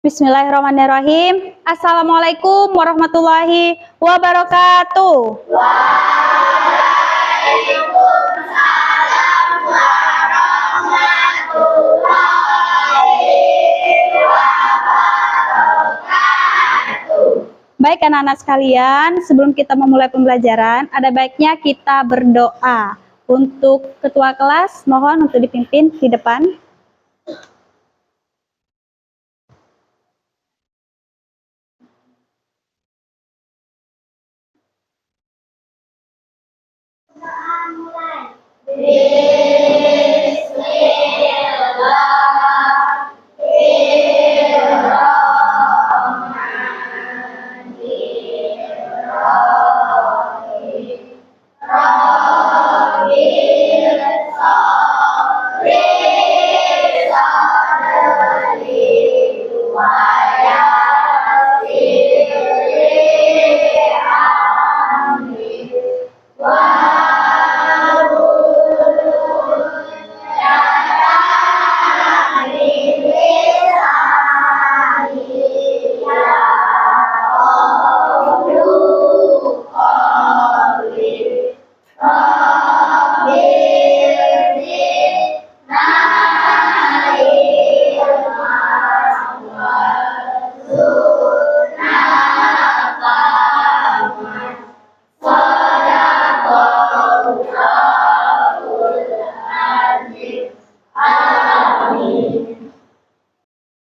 Bismillahirrahmanirrahim. Assalamualaikum warahmatullahi wabarakatuh. Waalaikumsalam warahmatullahi wabarakatuh. Baik anak-anak sekalian, sebelum kita memulai pembelajaran, ada baiknya kita berdoa. Untuk ketua kelas, mohon untuk dipimpin di depan.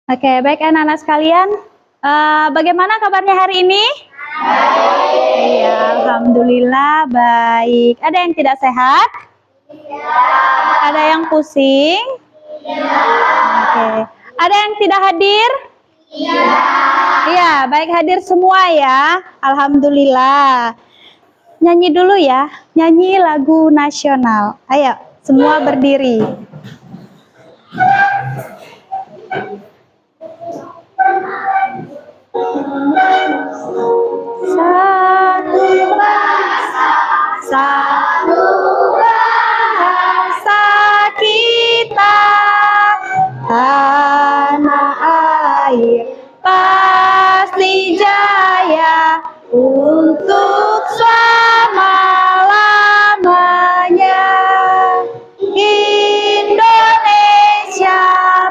Oke, baik anak-anak sekalian, bagaimana kabarnya hari ini? Baik. Iya, alhamdulillah baik. Ada yang tidak sehat? Iya. Ada yang pusing? Iya. Oke. Ada yang tidak hadir? Iya. Iya, baik hadir semua ya. Alhamdulillah. Nyanyi dulu ya, nyanyi lagu nasional. Ayo, semua berdiri. Satu bangsa, satu bahasa kita, tanah air pasti jaya untuk selama-lamanya. Indonesia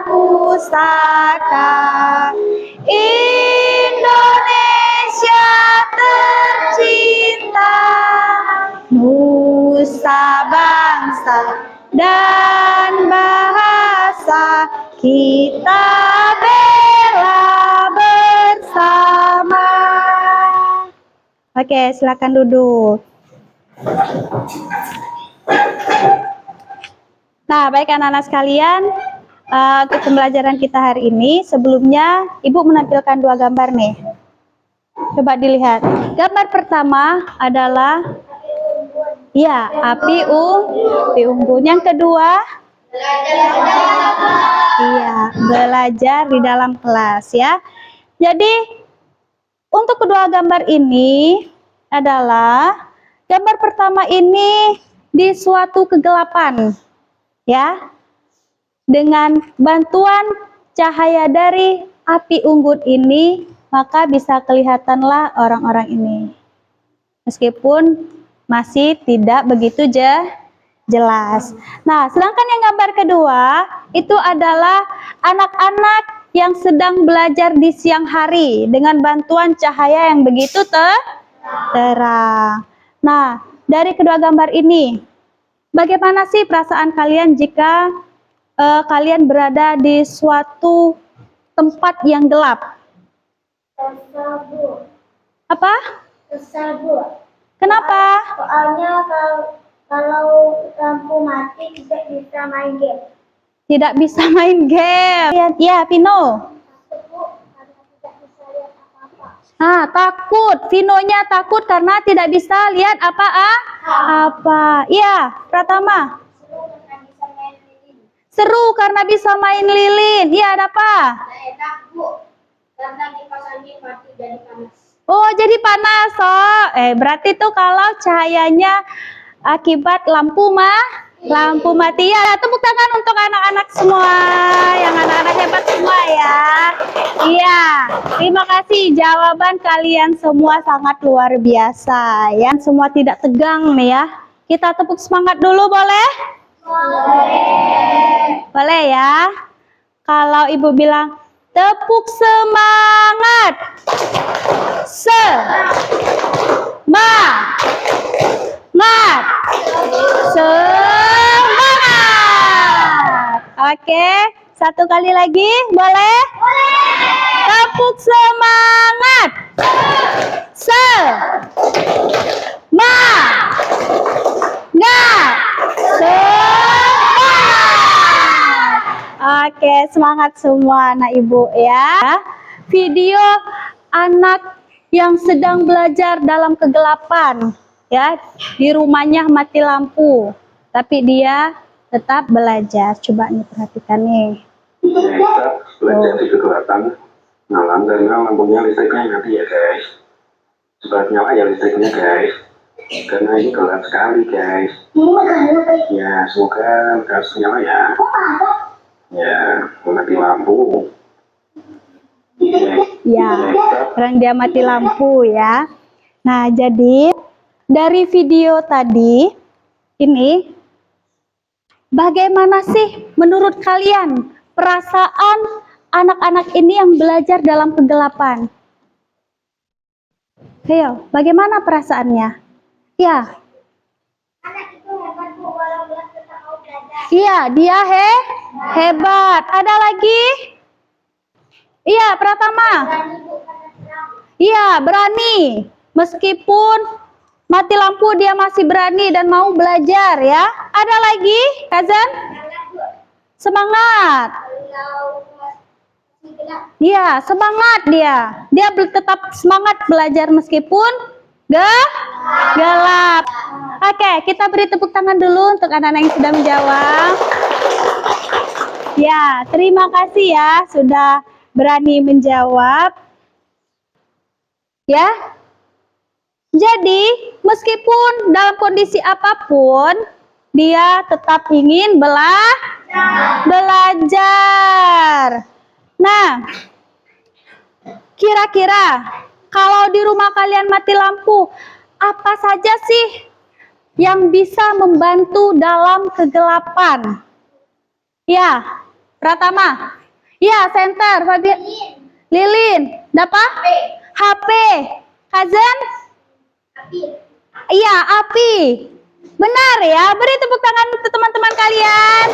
pusaka, Indonesia tercinta, nusa bangsa dan bahasa kita bela bersama. Oke, silakan duduk. Nah, baik anak-anak sekalian, untuk pembelajaran kita hari ini, sebelumnya Ibu menampilkan dua gambar nih. Coba dilihat. Gambar pertama adalah ya, api unggun. Yang kedua, iya, belajar di dalam kelas ya. Jadi, untuk kedua gambar ini adalah gambar pertama ini di suatu kegelapan. Ya, dengan bantuan cahaya dari api unggun ini, maka bisa kelihatanlah orang-orang ini. Meskipun masih tidak begitu jelas. Nah, sedangkan yang gambar kedua, itu adalah anak-anak yang sedang belajar di siang hari dengan bantuan cahaya yang begitu terang. Nah, dari kedua gambar ini, bagaimana sih perasaan kalian jika kalian berada di suatu tempat yang gelap? Tersabut. Apa? Tersabut. Kenapa? Soalnya kalau lampu mati tidak bisa main game. Tidak bisa main game. Ya, Vino. Takut karena tidak bisa lihat apa-apa. Ah, takut. Vinonya takut karena tidak bisa lihat apa. Iya, Pratama. Seru karena bisa main lilin. Iya, ada apa? Saya takut karena kipas angin mati jadi panas. Oh, jadi panas. Oh, berarti tuh kalau cahayanya akibat lampu mati ya. Tepuk tangan untuk anak-anak semua, yang anak-anak hebat semua ya. Iya, terima kasih. Jawaban kalian semua sangat luar biasa ya. Semua tidak tegang nih ya. Kita tepuk semangat dulu boleh? Boleh. Boleh ya. Kalau ibu bilang tepuk semangat. Semangat. Semangat. Oke, satu kali lagi boleh? Boleh. Tepuk semangat. Semangat. Semangat. Oke, semangat semua anak ibu ya. Video anak yang sedang belajar dalam kegelapan ya, di rumahnya mati lampu, tapi dia tetap belajar. Coba nih perhatikan nih. Kita belajar di kegelapan malam karena lampunya listriknya mati ya guys. Cepat nyala ya listriknya guys, karena ini gelap sekali guys. Ya semoga harus nyala ya. Ya mati lampu. Ya, orang dia mati lampu ya. Nah, jadi dari video tadi ini, bagaimana sih menurut kalian perasaan anak-anak ini yang belajar dalam kegelapan? Ayo, bagaimana perasaannya? Ya. Anak itu hebat Bu, walau belas tetap mau belajar. Iya, dia hebat. Ada lagi? Iya, Pratama. Berani Bu, karena terang. Iya, berani. Meskipun mati lampu dia masih berani dan mau belajar ya. Ada lagi, Kazan? Karena Bu, Semangat. kalau masih gelap. Iya, semangat dia. Dia tetap semangat belajar meskipun gelap. Oke, kita beri tepuk tangan dulu untuk anak-anak yang sudah menjawab. Ya, terima kasih ya sudah berani menjawab. Ya. Jadi, meskipun dalam kondisi apapun, dia tetap ingin belajar. Nah, kira-kira kalau di rumah kalian mati lampu, apa saja sih yang bisa membantu dalam kegelapan? Ya, Pratama. Ya, center. Lilin. Dapat? HP. Kazan? Api. Iya, api. Benar ya. Beri tepuk tangan untuk teman-teman kalian.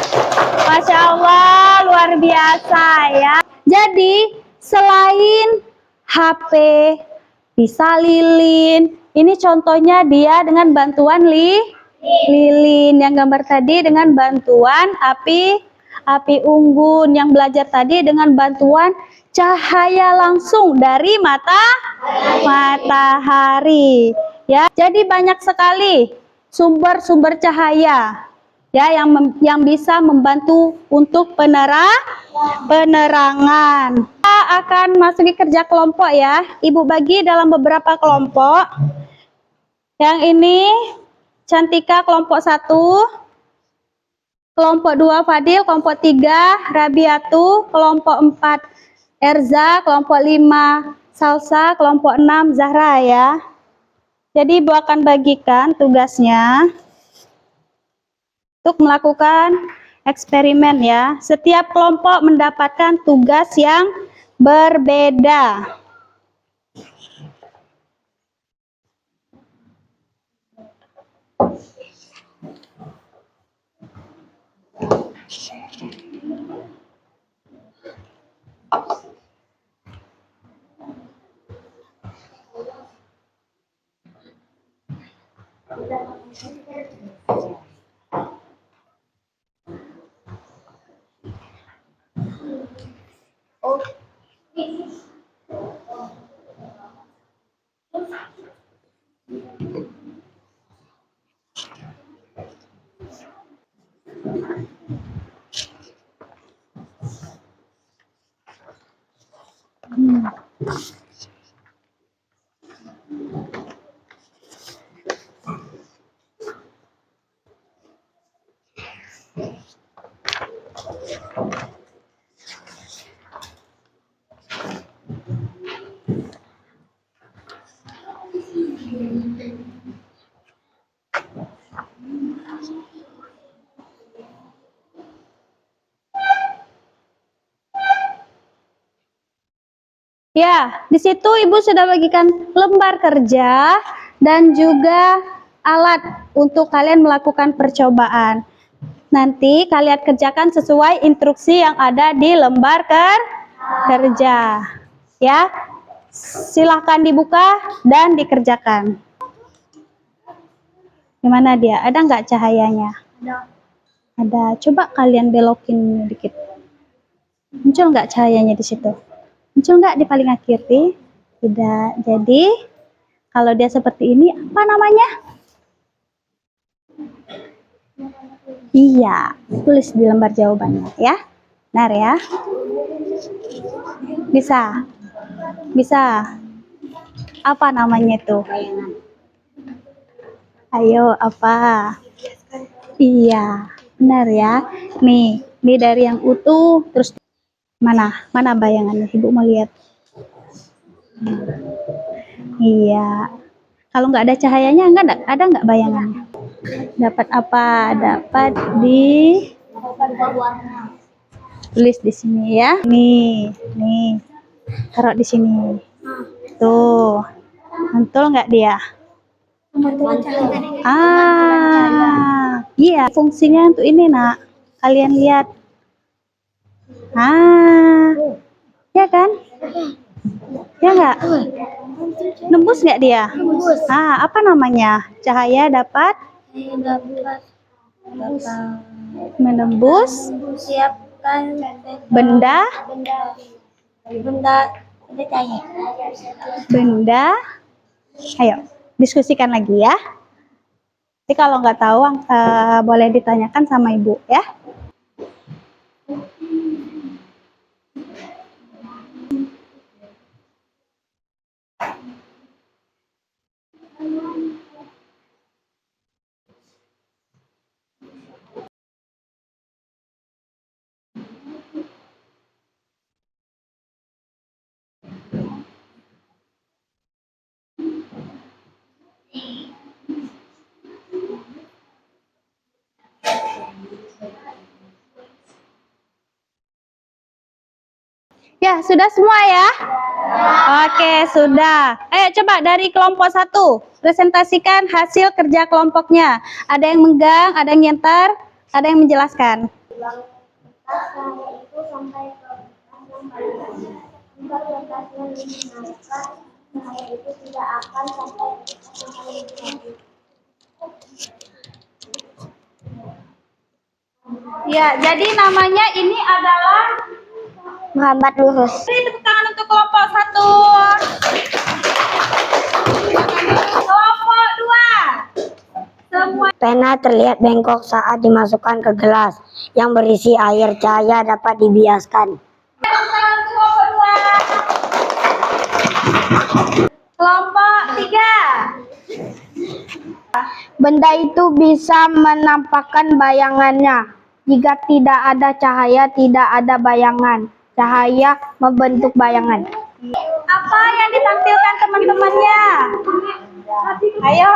Masya Allah, luar biasa ya. Jadi, selain HP, bisa lilin. Ini contohnya dia dengan bantuan lilin. Yang gambar tadi dengan bantuan api unggun. Yang belajar tadi dengan bantuan cahaya langsung dari matahari. Ya, jadi banyak sekali sumber-sumber cahaya ya yang bisa membantu untuk penerangan. Kita akan masuki kerja kelompok ya. Ibu bagi dalam beberapa kelompok. Yang ini Cantika kelompok 1, kelompok 2 Fadil, kelompok 3 Rabiatu, kelompok 4 Erza, kelompok 5 Salsa, kelompok 6 Zahra ya. Jadi Ibu akan bagikan tugasnya untuk melakukan eksperimen ya. Setiap kelompok mendapatkan tugas yang berbeda. Ya, di situ Ibu sudah bagikan lembar kerja dan juga alat untuk kalian melakukan percobaan. Nanti kalian kerjakan sesuai instruksi yang ada di lembar kerja. Ya, silahkan dibuka dan dikerjakan. Gimana dia? Ada nggak cahayanya? Ada. Coba kalian belokin dikit. Muncul nggak cahayanya di situ? Muncul nggak di paling akhir? Tidak. Jadi, kalau dia seperti ini, apa namanya? Iya, tulis di lembar jawabannya ya. Benar ya? Bisa? Bisa. Apa namanya itu? Ayo, apa? Iya, benar ya. Nih dari yang utuh, terus mana bayangannya? Ibu mau lihat. Iya. Kalau nggak ada cahayanya, ada nggak bayangannya? Dapat apa? Dapat tulis di sini ya. Nih, taruh di sini. Tuh, mantul nggak dia? Iya, fungsinya untuk ini nak. Kalian lihat. Ya kan? Ya nggak? Nembus nggak dia? Apa namanya? Cahaya dapat menembus benda ayo diskusikan lagi ya. Jadi kalau nggak tahu boleh ditanyakan sama ibu ya. Ya, sudah semua ya? Oke, sudah. Ayo coba dari kelompok 1, presentasikan hasil kerja kelompoknya. Ada yang megang, ada yang nyentar, ada yang menjelaskan. Ya, jadi namanya ini adalah Muhammad Lurus. Beri tepuk tangan untuk kelompok 1. Kelompok 2. Semua Pena terlihat bengkok saat dimasukkan ke gelas yang berisi air. Cahaya dapat dibiaskan. tepuk tangan untuk kelompok 2. Kelompok 3. Benda itu bisa menampakkan bayangannya. Jika tidak ada cahaya, tidak ada bayangan. Cahaya membentuk bayangan. Apa yang ditampilkan teman-temannya? Ayo.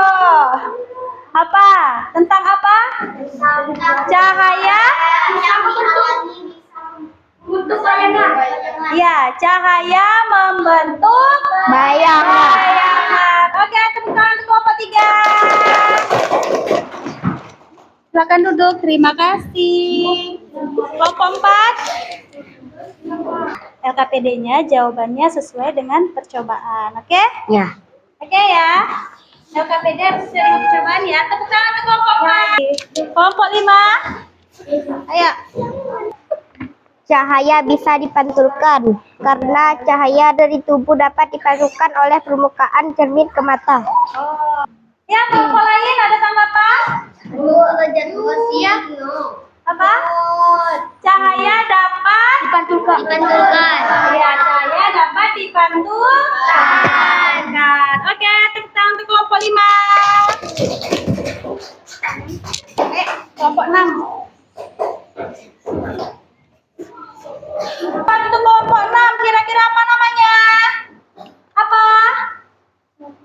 Apa? Tentang apa? Cahaya membentuk bayangan. Ya, cahaya membentuk bayangan. Oke, tepuk tangan untuk kelompok 3. Silakan duduk. Terima kasih. Kelompok 4. LKPD-nya jawabannya sesuai dengan percobaan. Oke? Ya. Oke ya. LKPD harus sesuai dengan percobaan ya. Tepuk tangan untuk kelompok 4. Kelompok 5. Ayo. Cahaya bisa dipantulkan karena cahaya dari tubuh dapat dipantulkan oleh permukaan cermin ke mata. Ya, kelompok lain ada tanggapan? Apa? Cahaya dapat dipantulkan. Ya, cahaya dapat dipantulkan. Oke, tepuk tangan untuk kelompok 5. Kelompok 6. Untuk kelompok 6, kira-kira apa namanya? Apa?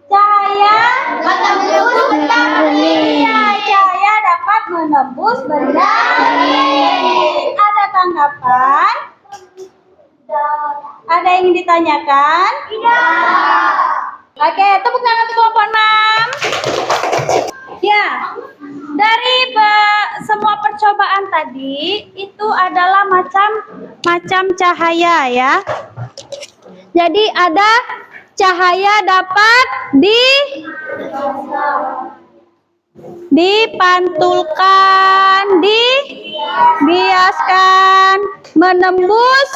Cahaya menembus benda bening. Cahaya dapat menembus benda bening. Ada tanggapan? Ada yang ingin ditanyakan? Tidak. Oke, tepuk tangan untuk kelompok 6. Ya, dari semua percobaan tadi itu adalah macam cahaya ya. Jadi ada cahaya dapat dipantulkan, dibiaskan, menembus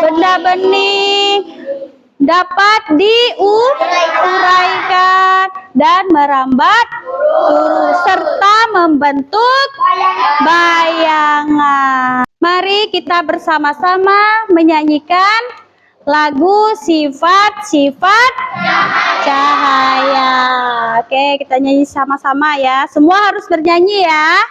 benda bening, dapat diuraikan dan merambat huruf serta membentuk bayangan. Mari kita bersama-sama menyanyikan lagu sifat-sifat cahaya. Oke, kita nyanyi sama-sama ya. Semua harus bernyanyi ya.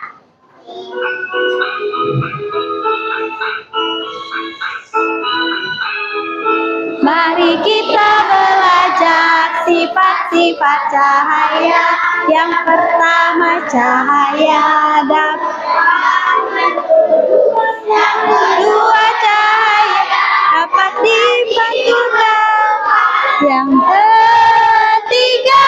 Mari kita belajar sifat-sifat cahaya. Yang pertama cahaya yang kedua cahaya dapat dipantulkan. Yang ketiga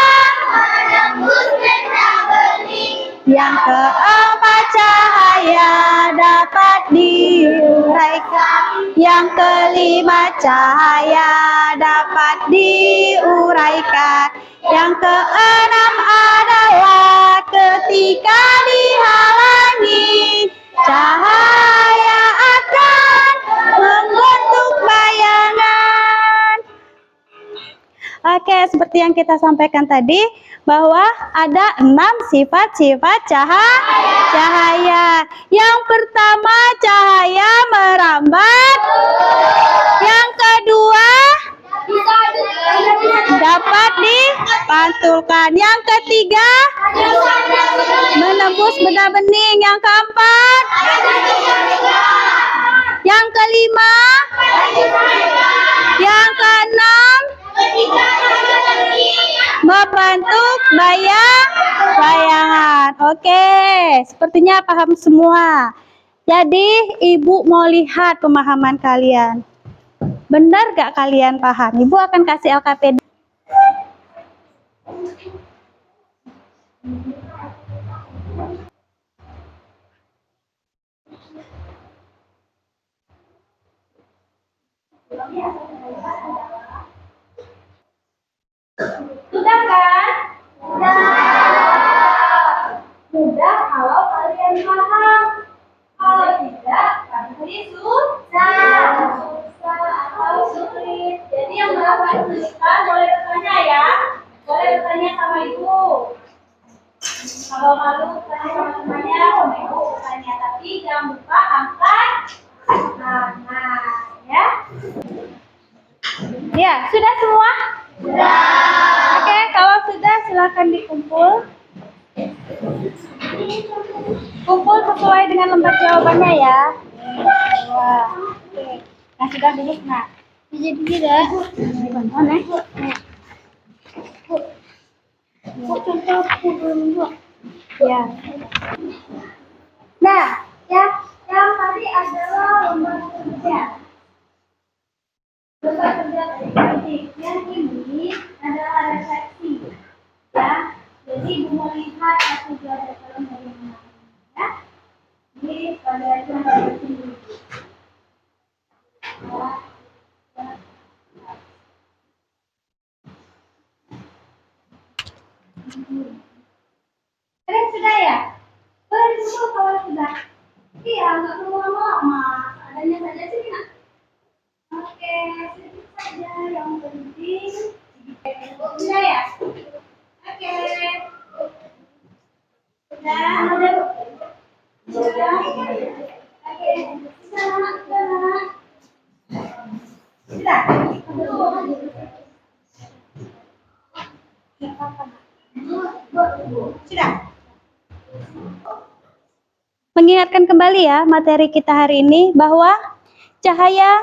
yang keempat cahaya dapat diuraikan. Yang kelima cahaya dapat diuraikan. Yang keenam adalah ketika dihalangi, cahaya akan membentuk bayangan. Oke, seperti yang kita sampaikan tadi, bahwa ada 6 sifat-sifat cahaya. Yang pertama cahaya merambat. Yang kedua dapat dipantulkan. Yang ketiga menembus benda bening. Yang keempat, yang kelima, yang keenam membentuk bayangan. Oke, sepertinya paham semua. Jadi ibu mau lihat pemahaman kalian. Benar gak kalian paham? Ibu akan kasih LKPD. Sudah kan? Sudah kalau kalian paham. Kalau tidak, pasti susah atau sulit. Jadi yang merasa kesulitan boleh bertanya ya. Boleh bertanya sama ibu. Kalau malu bertanya sama temannya, sama ibu bertanya. Tapi jangan lupa angkat tangan ya. Ya, sudah semua? Sudah. Oke, kalau sudah silakan dikumpul. Kumpul sesuai dengan lembar jawabannya ya. Wah. Oke. Nah, sudah duduk, Nak. Jadi tidak. Mana? Contoh aku belum buat. Ya. Nah, yang tadi adalah lembar kerja. Lembar kerja tadi. Yang ini adalah refleksi. Ya. Jadi ibu mau lihat satu dua dalam dari mana. Ya. Ini pada refleksi dulu. Kalian sudah ya? Boleh dulu kalau sudah. Iya, nggak perlu lama-lama. Adanya saja sih, Nak. Oke, sedikit saja yang penting. Sudah ya? Oke. Sudah. Sudah. Oke. Sudah. Sudah. Mengingatkan kembali ya materi kita hari ini bahwa cahaya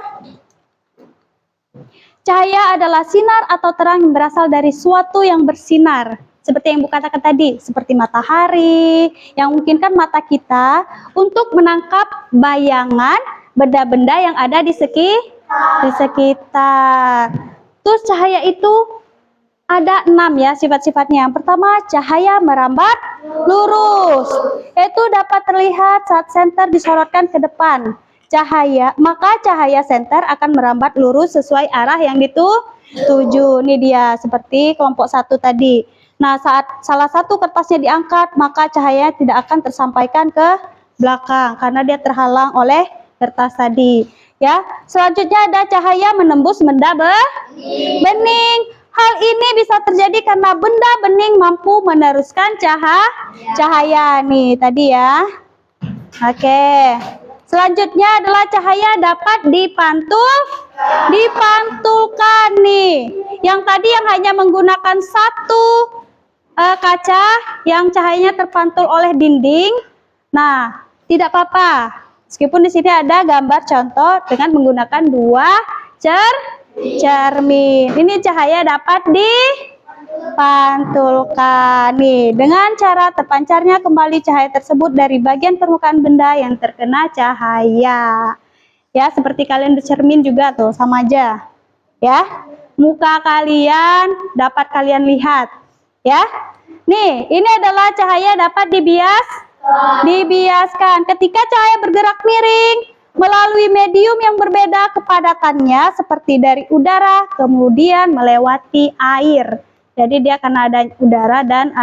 adalah sinar atau terang yang berasal dari suatu yang bersinar. Seperti yang Ibu katakan tadi, seperti matahari yang memungkinkan mata kita untuk menangkap bayangan benda-benda yang ada di Di sekitar. Terus cahaya itu ada 6 ya sifat-sifatnya. Yang pertama, cahaya merambat lurus. Itu dapat terlihat saat senter disorotkan ke depan. Maka cahaya senter akan merambat lurus sesuai arah yang dituju. Ini dia seperti kelompok 1 tadi. Nah, saat salah satu kertasnya diangkat, maka cahaya tidak akan tersampaikan ke belakang karena dia terhalang oleh kertas tadi. Ya, selanjutnya ada cahaya menembus benda bening. Hal ini bisa terjadi karena benda bening mampu meneruskan cahaya nih tadi ya. Oke. Selanjutnya adalah cahaya dapat dipantulkan nih. Yang tadi yang hanya menggunakan satu kaca yang cahayanya terpantul oleh dinding. Nah, tidak apa-apa. Meskipun di sini ada gambar contoh dengan menggunakan 2 cermin. Ini cahaya dapat dipantulkan nih dengan cara terpancarnya kembali cahaya tersebut dari bagian permukaan benda yang terkena cahaya. Ya, seperti kalian bercermin juga tuh, sama aja. Ya. Muka kalian dapat kalian lihat. Ya. Nih, ini adalah cahaya dapat dibiaskan. Ketika cahaya bergerak miring melalui medium yang berbeda kepadatannya seperti dari udara kemudian melewati air. Jadi dia karena ada udara dan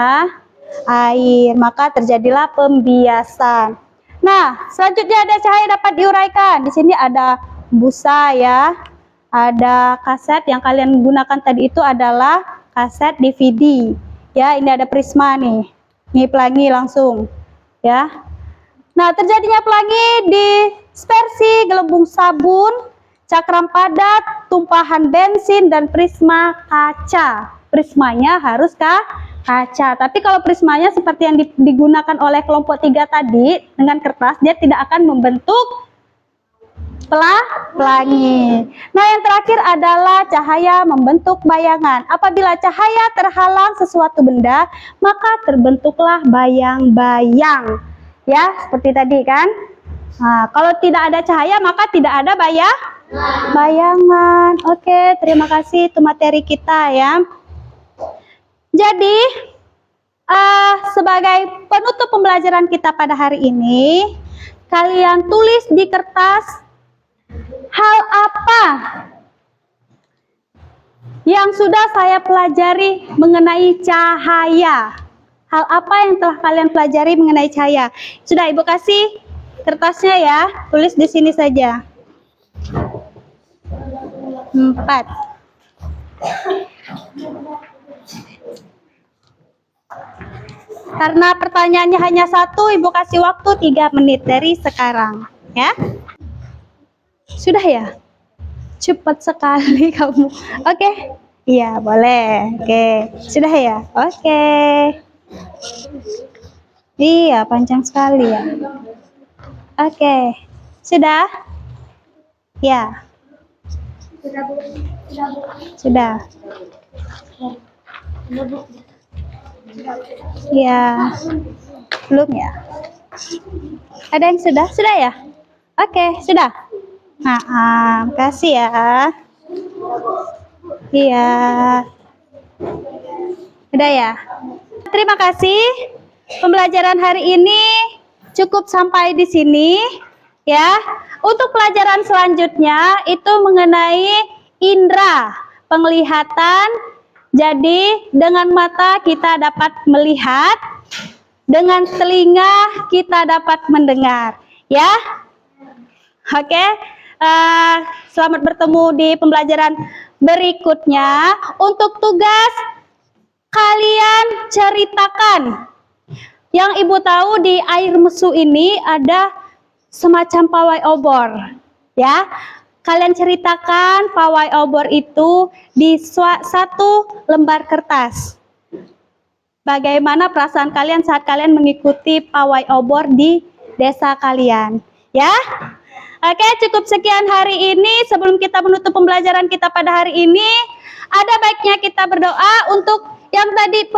air, maka terjadilah pembiasan. Nah, selanjutnya ada cahaya dapat diuraikan. Di sini ada busa ya. Ada kaset yang kalian gunakan tadi itu adalah kaset DVD. Ya, ini ada prisma nih. Nih pelangi langsung. Ya. Nah, terjadinya pelangi dispersi gelembung sabun, cakram padat, tumpahan bensin dan prisma kaca. Prismanya harus kaca. Tapi kalau prismanya seperti yang digunakan oleh kelompok 3 tadi dengan kertas, dia tidak akan membentuk pelangi. Nah, yang terakhir adalah cahaya membentuk bayangan. Apabila cahaya terhalang sesuatu benda, maka terbentuklah bayang-bayang. Ya, seperti tadi kan. Nah, kalau tidak ada cahaya, maka tidak ada bayangan. Oke, terima kasih itu materi kita ya. Jadi, sebagai penutup pembelajaran kita pada hari ini, kalian tulis di kertas hal apa yang sudah saya pelajari mengenai cahaya. Hal apa yang telah kalian pelajari mengenai cahaya? Sudah Ibu kasih kertasnya ya, tulis di sini saja. 4. Karena pertanyaannya hanya 1, Ibu kasih waktu 3 menit dari sekarang, ya. Sudah ya? Cepat sekali kamu. Oke. Iya, boleh. Oke. Sudah ya? Oke. Iya, panjang sekali ya. Oke. Sudah? Ya. Sudah. Ya. Belum ya? Ada yang sudah? Sudah ya? Oke, sudah. Nah, kasih ya. Iya. Udah ya? Terima kasih. Pembelajaran hari ini cukup sampai di sini ya. Untuk pelajaran selanjutnya itu mengenai indera penglihatan. Jadi dengan mata kita dapat melihat, dengan telinga kita dapat mendengar ya. Oke. Selamat bertemu di pembelajaran berikutnya. Untuk tugas kalian ceritakan. Yang Ibu tahu di air mesu ini ada semacam pawai obor. Ya. Kalian ceritakan pawai obor itu di satu lembar kertas. Bagaimana perasaan kalian saat kalian mengikuti pawai obor di desa kalian? Ya. Oke, cukup sekian hari ini. Sebelum kita menutup pembelajaran kita pada hari ini, ada baiknya kita berdoa untuk yang tadi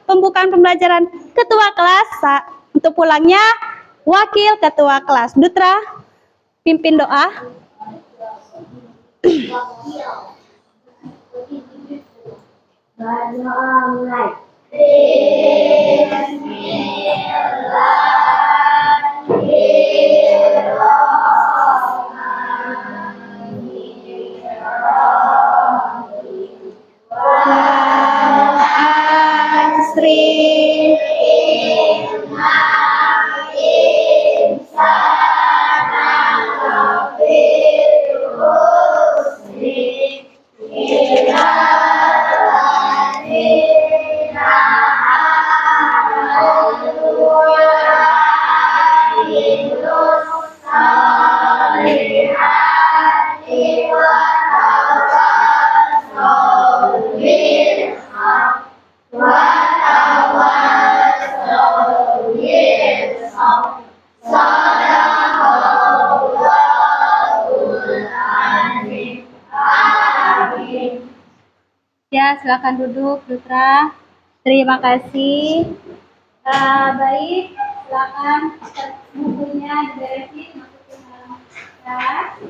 pembukaan pembelajaran ketua kelas. Untuk pulangnya, wakil ketua kelas. Dutra, pimpin doa. Asri. Ya, silakan duduk, Dutra. Terima kasih. Baik, silakan bukunya diberesin, masukin dalam tas.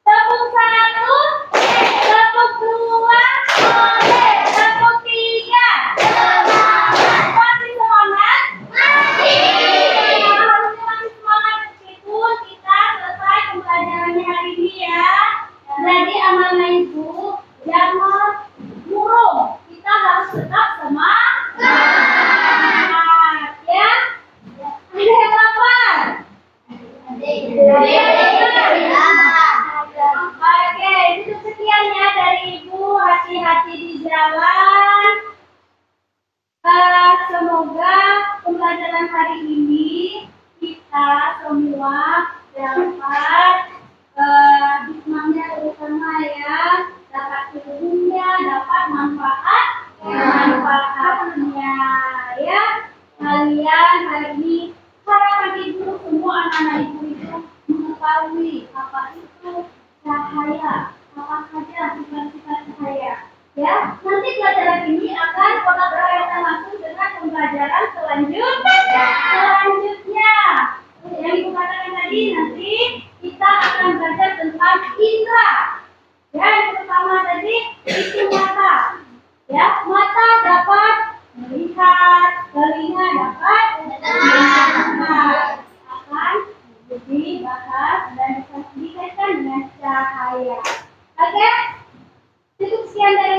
Tepuk satu, tepuk dua, tepuk tiga. Masih semangat? Masih. Harusnya masih semangat meskipun kita selesai pembelajarannya hari ini ya. Jadi amanah ibu, jangan murung. Kita harus tetap semangat. Ya. Ada yang lapar? Oke, itu sekian ya dari Ibu. Hati-hati di jalan. Semoga pembelajaran hari ini kita semua dapat hikmahnya terutama ya, dapat ilmunya, dapat manfaatnya ya. Kalian hari ini harapan ibu semua anak-anak ibu itu mengetahui apa itu cahaya, apa saja sifat-sifat cahaya. Ya, nanti pelajaran ini akan berkaitan langsung dengan pembelajaran selanjutnya. Yang ibu katakan tadi, nanti kita akan belajar tentang indera. Ya, yang pertama tadi itu mata. Ya, mata dapat melihat, telinga dapat mendengar. Akan dibahas dan dikaitkan dengan cahaya. Oke, cukup sekian dari